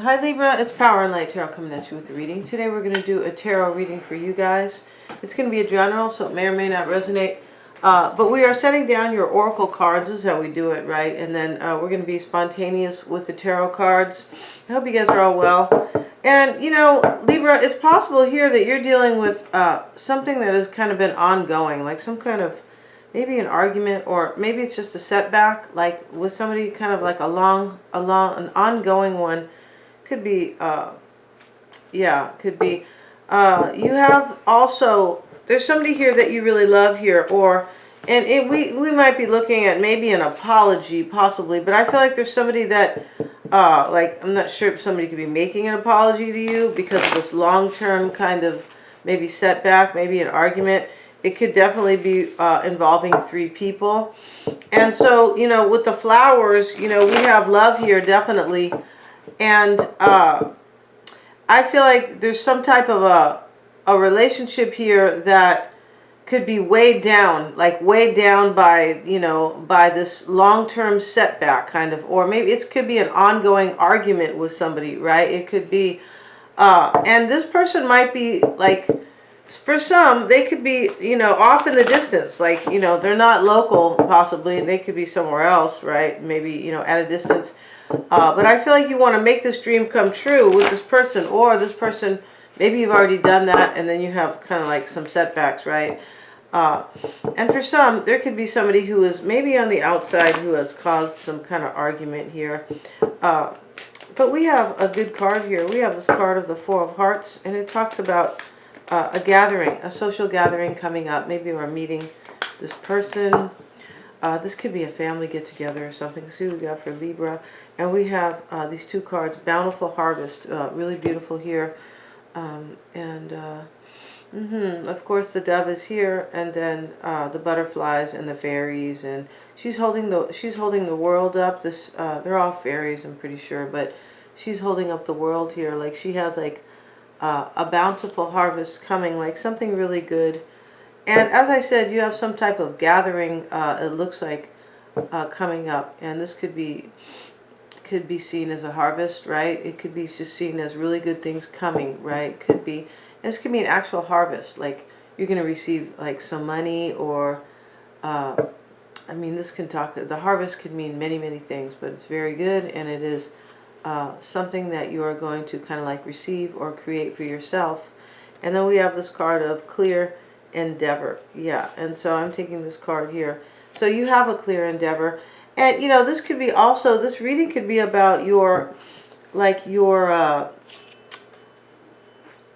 Hi Libra, it's Power and Light Tarot coming at you with a reading. Today we're going to do a tarot reading for you guys. It's going to be a general, so it may or may not resonate. But we are setting down your oracle cards. This is how we do it, right? And then we're going to be spontaneous with the tarot cards. I hope you guys are all well. And, you know, Libra, it's possible here that you're dealing with something that has kind of been ongoing, like some kind of, maybe an argument, or maybe it's just a setback, like with somebody, kind of like an ongoing one. Could be, yeah, could be. You have also, there's somebody here that you really love here, and we might be looking at maybe an apology, possibly, but I feel like there's somebody that, like, I'm not sure if somebody could be making an apology to you because of this long-term kind of maybe setback, maybe an argument. It could definitely be involving three people. And so, you know, with the flowers, you know, we have love here, definitely. And I feel like there's some type of a relationship here that could be weighed down, like weighed down by, you know, by this long-term setback kind of, or maybe it could be an ongoing argument with somebody, right? It could be, and this person might be like, for some, they could be, you know, off in the distance, like, you know, they're not local, possibly, they could be somewhere else, right? Maybe, you know, at a distance. But I feel like you want to make this dream come true with this person, or this person, maybe you've already done that and then you have kind of like some setbacks, right? And for some, there could be somebody who is maybe on the outside who has caused some kind of argument here. But we have a good card here. We have this card of the Four of Hearts, and it talks about a gathering, a social gathering coming up. Maybe we're meeting this person. This could be a family get-together or something. Let's see what we got for Libra. And we have these two cards, Bountiful Harvest, really beautiful here. Of course, the dove is here, and then the butterflies and the fairies, and she's holding the world up. This they're all fairies, I'm pretty sure, but she's holding up the world here, like she has like a bountiful harvest coming, like something really good. And as I said, you have some type of gathering, it looks like, coming up. And this could be seen as a harvest, right? It could be just seen as really good things coming, right? This could be an actual harvest. Like you're going to receive like some money, or, I mean, the harvest could mean many, many things, but it's very good. And it is something that you are going to kind of like receive or create for yourself. And then we have this card of clear endeavor. Yeah, and so I'm taking this card here. So you have a clear endeavor, and you know, this could be also, this reading could be about your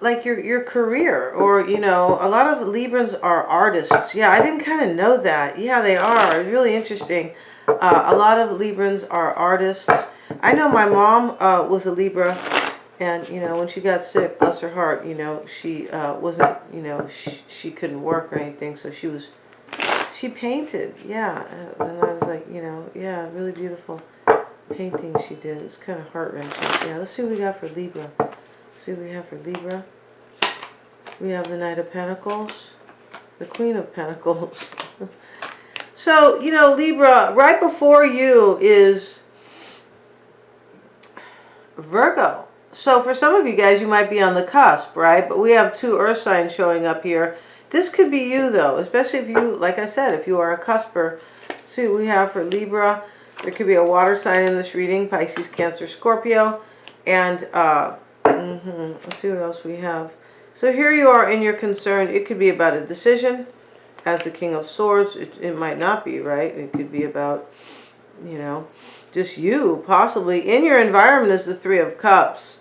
career, or, you know, a lot of Librans are artists. Yeah, I didn't kind of know that. Yeah, they are. It's really interesting. A lot of Librans are artists. I know my mom was a Libra. And, you know, when she got sick, bless her heart, you know, she wasn't, you know, she couldn't work or anything. So she painted. Yeah. And I was like, you know, yeah, really beautiful painting she did. It's kind of heart-wrenching. Yeah, let's see what we got for Libra. Let's see what we have for Libra. We have the Knight of Pentacles, the Queen of Pentacles. So, you know, Libra, right before you is Virgo. So for some of you guys, you might be on the cusp, right? But we have two earth signs showing up here. This could be you, though, especially if you, like I said, if you are a cusper. Let's see what we have for Libra. There could be a water sign in this reading, Pisces, Cancer, Scorpio. And let's see what else we have. So here you are in your concern. It could be about a decision as the King of Swords. It might not be, right? It could be about, you know, just you, possibly. In your environment is the Three of Cups.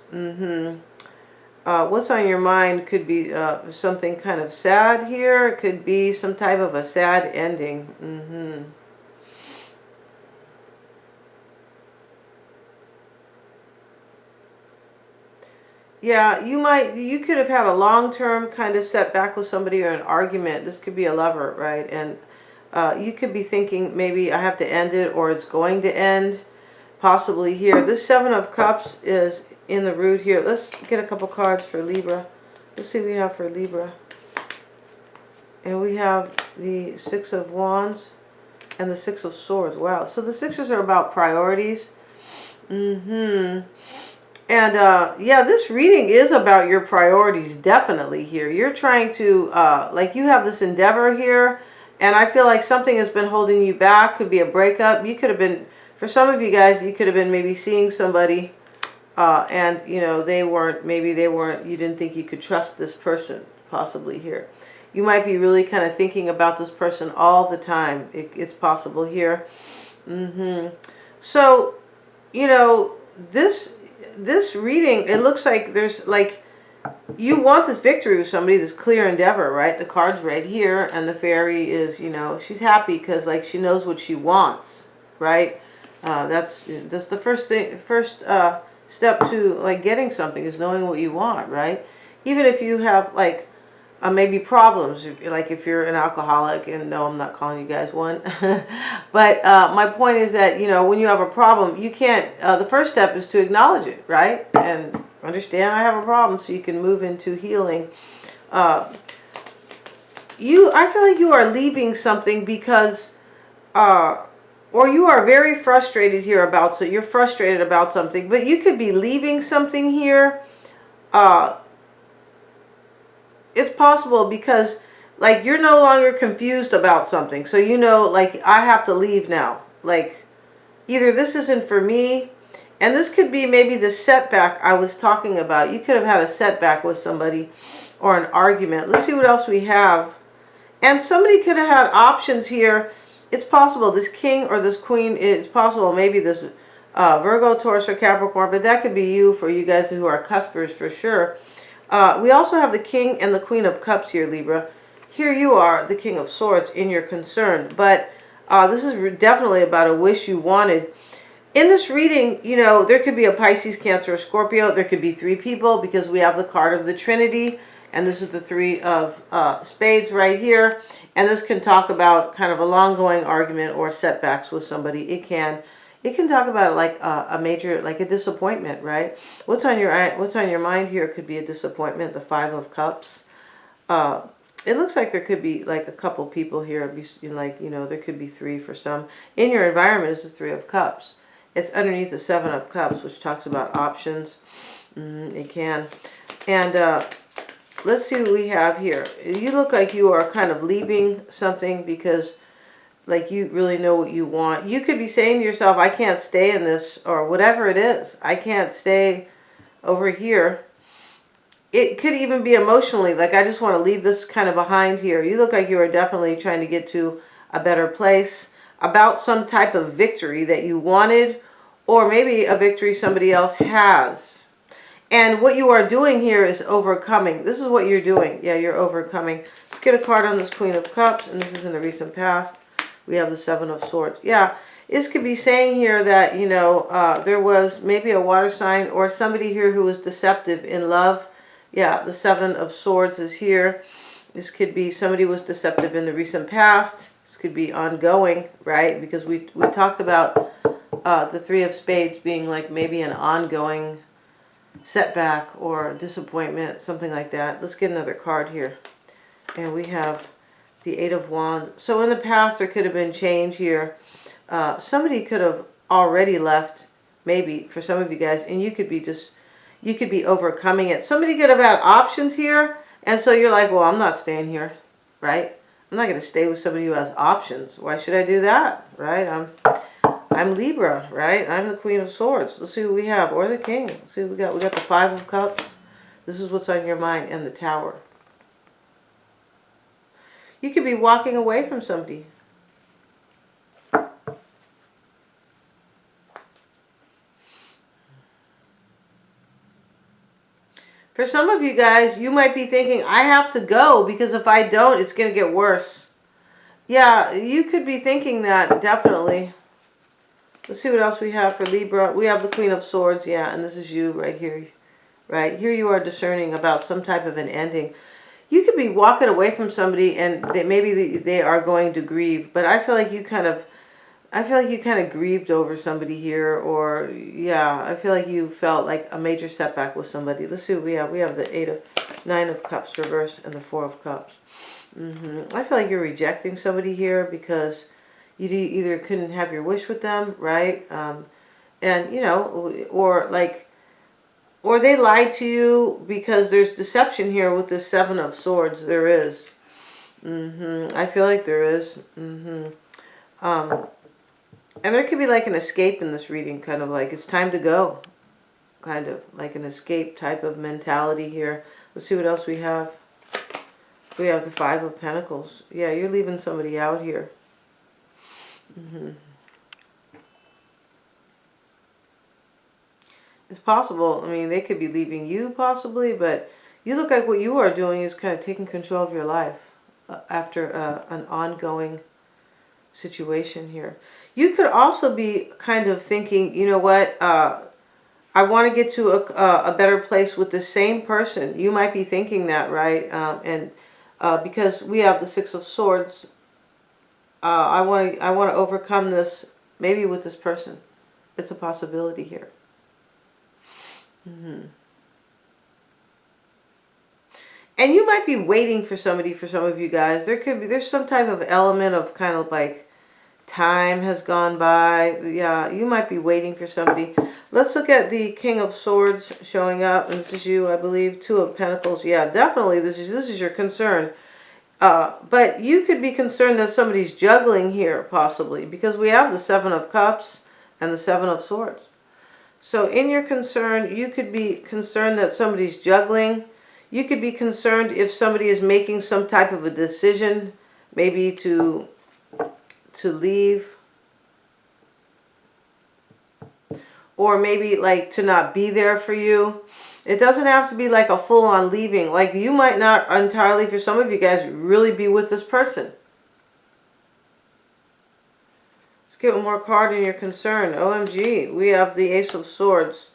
What's on your mind could be something kind of sad here. It could be some type of a sad ending. Yeah, you could have had a long-term kind of setback with somebody, or an argument. This could be a lover, right? And you could be thinking, maybe I have to end it, or it's going to end, possibly here. This Seven of Cups is in the root here. Let's get a couple cards for Libra. Let's see what we have for Libra. And we have the Six of Wands and the Six of Swords. Wow. So the sixes are about priorities. And yeah, this reading is about your priorities, definitely here. You're trying to, like you have this endeavor here, and I feel like something has been holding you back. Could be a breakup. You could have been, for some of you guys, you could have been maybe seeing somebody, and you know, maybe they weren't, you didn't think you could trust this person, possibly here. You might be really kind of thinking about this person all the time. It's possible here. So, you know, this reading, it looks like there's like, you want this victory with somebody, this clear endeavor, right? The card's right here, and the fairy is, you know, she's happy because like she knows what she wants, right? That's the first step to like getting something is knowing what you want, right? Even if you have like maybe problems, like if you're an alcoholic, and no, I'm not calling you guys one, but my point is that, you know, when you have a problem, you can't, the first step is to acknowledge it, right? And understand I have a problem so you can move into healing. I feel like you are leaving something because, or you are very frustrated here about, so you're frustrated about something, but you could be leaving something here. It's possible because like you're no longer confused about something. So you know, like I have to leave now. Like either this isn't for me, and this could be maybe the setback I was talking about. You could have had a setback with somebody or an argument. Let's see what else we have. And somebody could have had options here. It's possible this king or this queen, it's possible maybe this Virgo, Taurus, or Capricorn, but that could be you for you guys who are cuspers for sure. We also have the King and the Queen of Cups here, Libra. Here you are, the King of Swords, in your concern. But this is definitely about a wish you wanted. In this reading, you know, there could be a Pisces, Cancer, or Scorpio. There could be three people because we have the card of the Trinity. And this is the Three of Spades right here. And this can talk about kind of a long-going argument or setbacks with somebody. It can talk about like a major, like a disappointment, right? What's on your mind here could be a disappointment. The Five of Cups. It looks like there could be like a couple people here. Like, you know, there could be three for some. In your environment is the Three of Cups. It's underneath the Seven of Cups, which talks about options. It can. And let's see what we have here. You look like you are kind of leaving something because like you really know what you want. You could be saying to yourself, I can't stay in this, or whatever it is. I can't stay over here. It could even be emotionally, like I just want to leave this kind of behind here. You look like you are definitely trying to get to a better place, about some type of victory that you wanted, or maybe a victory somebody else has. And what you are doing here is overcoming. This is what you're doing. Yeah, you're overcoming. Let's get a card on this Queen of Cups, and this is in the recent past. We have the Seven of Swords. Yeah, this could be saying here that, you know, there was maybe a water sign or somebody here who was deceptive in love. Yeah, the Seven of Swords is here. This could be somebody was deceptive in the recent past. This could be ongoing, right? Because we talked about the Three of Spades being like maybe an ongoing setback or disappointment, something like that. Let's get another card here. And we have the Eight of Wands. So in the past, there could have been change here. Somebody could have already left, maybe, for some of you guys, and you could be overcoming it. Somebody could have had options here, and so you're like, well, I'm not staying here, right? I'm not going to stay with somebody who has options. Why should I do that, right? I'm Libra, right? I'm the Queen of Swords. Let's see what we have, or the King. Let's see what we got. We got the Five of Cups. This is what's on your mind, and the Tower. You could be walking away from somebody. For some of you guys, you might be thinking, I have to go because if I don't, it's going to get worse. Yeah, you could be thinking that, definitely. Let's see what else we have for Libra. We have the Queen of Swords, yeah, and this is you right here. Right, here you are discerning about some type of an ending. You could be walking away from somebody and maybe they are going to grieve, but I feel like you kind of grieved over somebody here, or yeah, I feel like you felt like a major setback with somebody. Let's see what we have. We have the Nine of Cups reversed and the Four of Cups. I feel like you're rejecting somebody here because you either couldn't have your wish with them, right? And you know, or like Or they lied to you, because there's deception here with the Seven of Swords. There is. I feel like there is. And there could be like an escape in this reading, kind of like it's time to go. Kind of like an escape type of mentality here. Let's see what else we have. We have the Five of Pentacles. Yeah, you're leaving somebody out here. It's possible. I mean, they could be leaving you possibly, but you look like what you are doing is kind of taking control of your life after an ongoing situation here. You could also be kind of thinking, you know what, I want to get to a better place with the same person. You might be thinking that, right? Because we have the Six of Swords, I want to overcome this maybe with this person. It's a possibility here. And you might be waiting for somebody, for some of you guys. There's some type of element of kind of like time has gone by. Yeah, you might be waiting for somebody. Let's look at the King of Swords showing up. And this is you, I believe. Two of Pentacles. Yeah, definitely this is your concern. But you could be concerned that somebody's juggling here, possibly. Because we have the Seven of Cups and the Seven of Swords. So in your concern, you could be concerned that somebody's juggling. You could be concerned if somebody is making some type of a decision, maybe to leave. Or maybe like to not be there for you. It doesn't have to be like a full-on leaving. Like you might not entirely, for some of you guys, really be with this person. Get one more card in your concern. OMG, we have the Ace of Swords.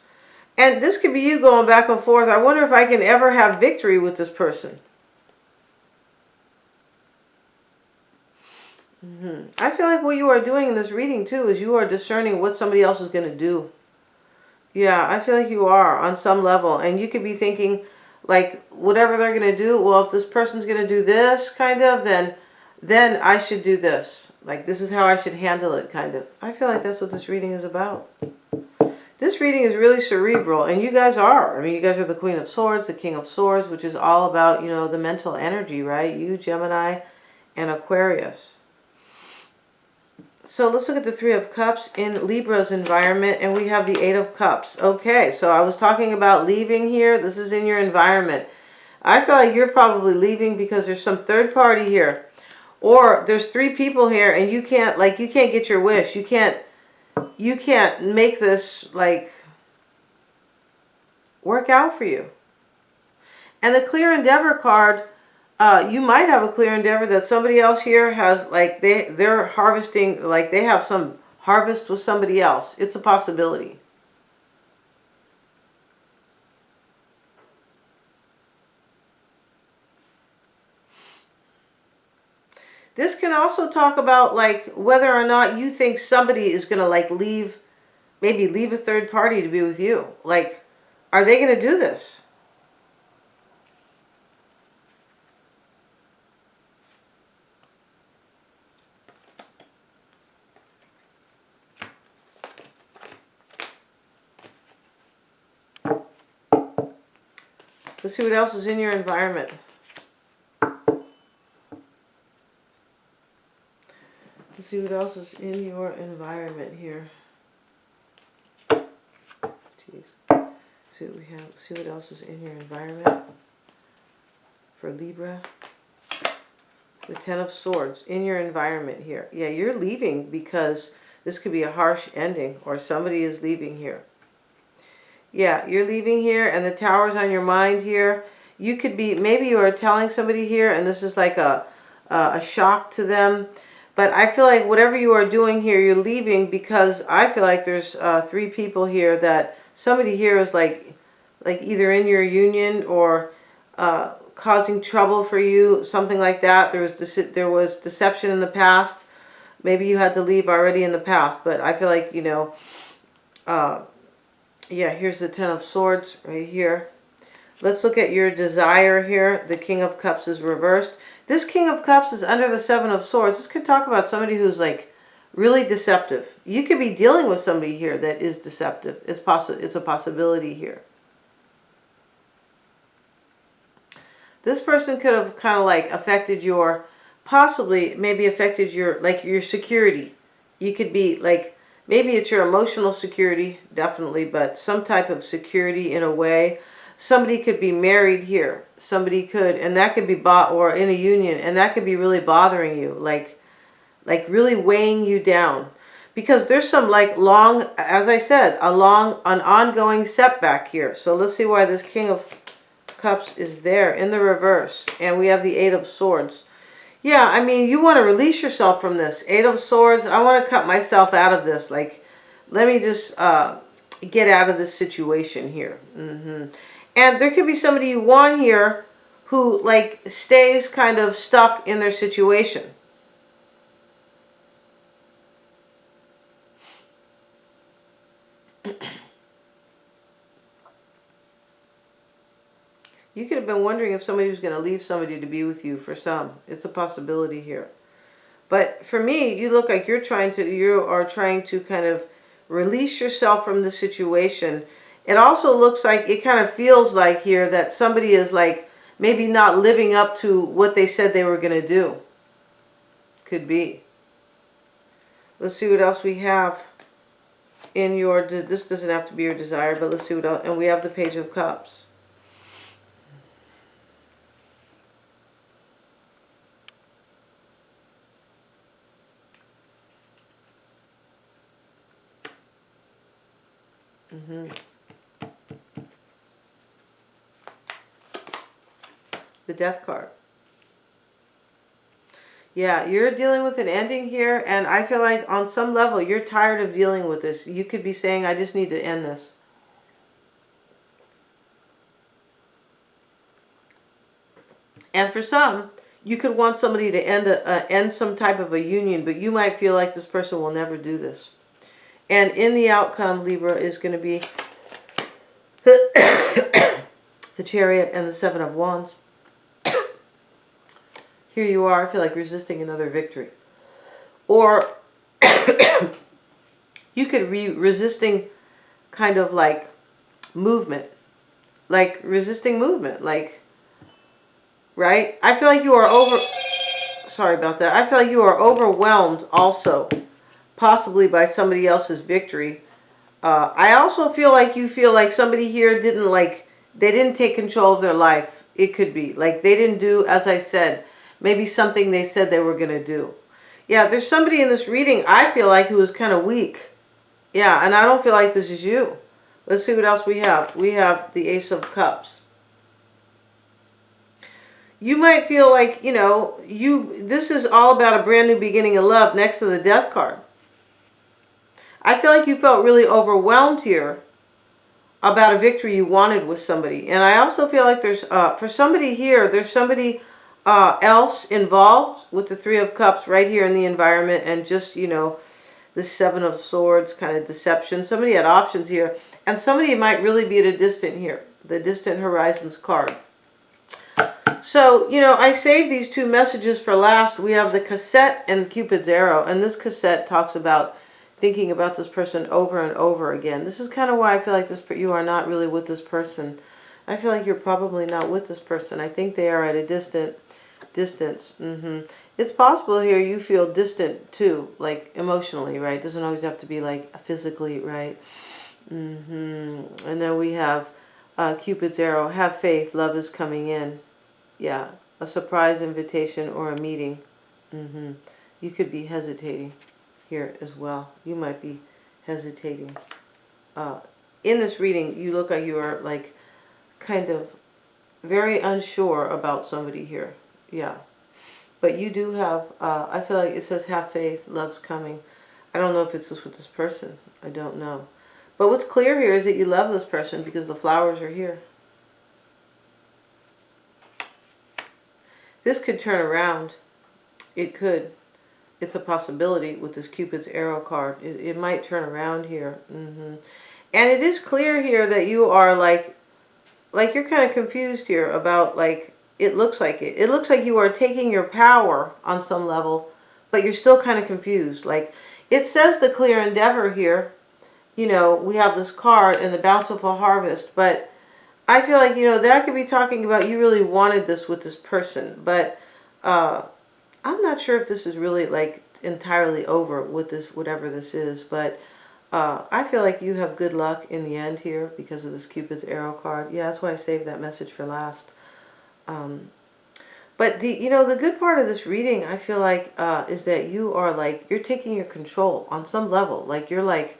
And this could be you going back and forth. I wonder if I can ever have victory with this person. I feel like what you are doing in this reading too is you are discerning what somebody else is going to do. Yeah, I feel like you are on some level. And you could be thinking like whatever they're going to do, well, if this person's going to do this kind of, then I should do this. Like, this is how I should handle it, kind of. I feel like that's what this reading is about. This reading is really cerebral, and you guys are. I mean, you guys are the Queen of Swords, the King of Swords, which is all about, you know, the mental energy, right? You, Gemini, and Aquarius. So let's look at the Three of Cups in Libra's environment, and we have the Eight of Cups. Okay, so I was talking about leaving here. This is in your environment. I feel like you're probably leaving because there's some third party here. Or there's three people here and you can't get your wish. You can't make this like work out for you. And the Clear Endeavor card, you might have a clear endeavor that somebody else here has, like they're harvesting, like they have some harvest with somebody else. It's a possibility. This can also talk about like whether or not you think somebody is going to like leave, maybe leave a third party to be with you. Like, are they going to do this? Let's see what else is in your environment. Let's see what else is in your environment here. Jeez. See what we have. See what else is in your environment for Libra. The Ten of Swords in your environment here. Yeah, you're leaving because this could be a harsh ending, or somebody is leaving here. Yeah, you're leaving here, and the Tower's on your mind here. You could be, maybe you are telling somebody here, and this is like a shock to them. But I feel like whatever you are doing here, you're leaving because I feel like there's three people here that somebody here is like either in your union or causing trouble for you, something like that. There was deception in the past. Maybe you had to leave already in the past, but I feel like, you know, yeah, here's the Ten of Swords right here. Let's look at your desire here. The King of Cups is reversed. This King of Cups is under the Seven of Swords. This could talk about somebody who's like really deceptive. You could be dealing with somebody here that is deceptive. It's a possibility here. This person could have kind of like affected your, possibly maybe affected your, like your security. You could be like, maybe it's your emotional security, definitely, but some type of security in a way. Somebody could be married here. Somebody could, and that could be or in a union, and that could be really bothering you, like really weighing you down. Because there's some like long, as I said, an ongoing setback here. So let's see why this King of Cups is there in the reverse. And we have the Eight of Swords. Yeah, I mean, you want to release yourself from this. Eight of Swords, I want to cut myself out of this. Like, let me just get out of this situation here. And there could be somebody you want here who like stays kind of stuck in their situation. You could have been wondering if somebody was going to leave somebody to be with you. For some, it's a possibility here. But for me, you look like you are trying to kind of release yourself from the situation. It also looks like, it kind of feels like here that somebody is like maybe not living up to what they said they were going to do. Could be. Let's see what else we have in your, this doesn't have to be your desire, but let's see what else. And we have the Page of Cups. The Death card. Yeah, you're dealing with an ending here, and I feel like on some level you're tired of dealing with this. You could be saying, I just need to end this. And for some, you could want somebody to end some type of a union, but you might feel like this person will never do this. And in the outcome, Libra, is going to be the Chariot and the Seven of Wands. Here you are, I feel like resisting another victory. Or you could be resisting kind of like movement. Like resisting movement. Like, right? I feel like you are sorry about that. I feel like you are overwhelmed also. Possibly by somebody else's victory. I also feel like somebody here they didn't take control of their life. It could be. Like they didn't do, as I said, maybe something they said they were going to do. Yeah, there's somebody in this reading, I feel like, who is kind of weak. Yeah, and I don't feel like this is you. Let's see what else we have. We have the Ace of Cups. You might feel like, this is all about a brand new beginning of love next to the Death card. I feel like you felt really overwhelmed here about a victory you wanted with somebody. And I also feel like there's, for somebody here, there's somebody else involved with the Three of Cups right here in the environment, and just, the Seven of Swords kind of deception. Somebody had options here, and somebody might really be at a distant here, the Distant Horizons card. So, I saved these two messages for last. We have the cassette and Cupid's arrow, and this cassette talks about thinking about this person over and over again. This is kind of why I feel like you are not really with this person. I feel like you're probably not with this person. I think they are at a distance. It's possible here you feel distant too, like emotionally, right? It doesn't always have to be like physically, right? And then we have Cupid's arrow. Have faith, love is coming in. Yeah, a surprise invitation or a meeting. You could be hesitating here as well. You might be hesitating. In this reading, you look like you are like kind of very unsure about somebody here. Yeah. But you do have, I feel like it says have faith, love's coming. I don't know if it's just with this person. I don't know. But what's clear here is that you love this person because the flowers are here. This could turn around. It could. It's a possibility with this Cupid's arrow card. It might turn around here. And it is clear here that you are like you're kind of confused here about it looks like it. It looks like you are taking your power on some level, but you're still kind of confused. Like it says the clear endeavor here. We have this card and the bountiful harvest, but I feel like, you know, that could be talking about you really wanted this with this person, but I'm not sure if this is really like entirely over with this, whatever this is, but I feel like you have good luck in the end here because of this Cupid's arrow card. Yeah, that's why I saved that message for last. But you know, the good part of this reading, I feel like, is that you are like, you're taking your control on some level. Like you're like,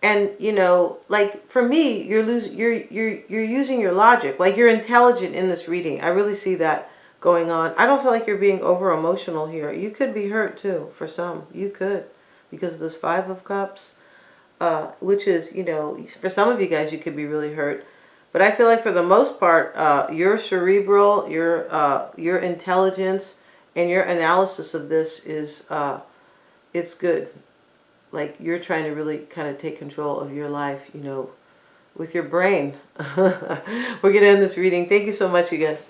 and you know, like for me, you're using your logic. Like you're intelligent in this reading. I really see that going on. I don't feel like you're being over emotional here. You could be hurt too for some. You could, because of this Five of Cups, which is, you know, for some of you guys, you could be really hurt. But I feel like for the most part, your cerebral, your intelligence, and your analysis of this is, it's good. Like you're trying to really kind of take control of your life, you know, with your brain. We're going to end this reading. Thank you so much, you guys.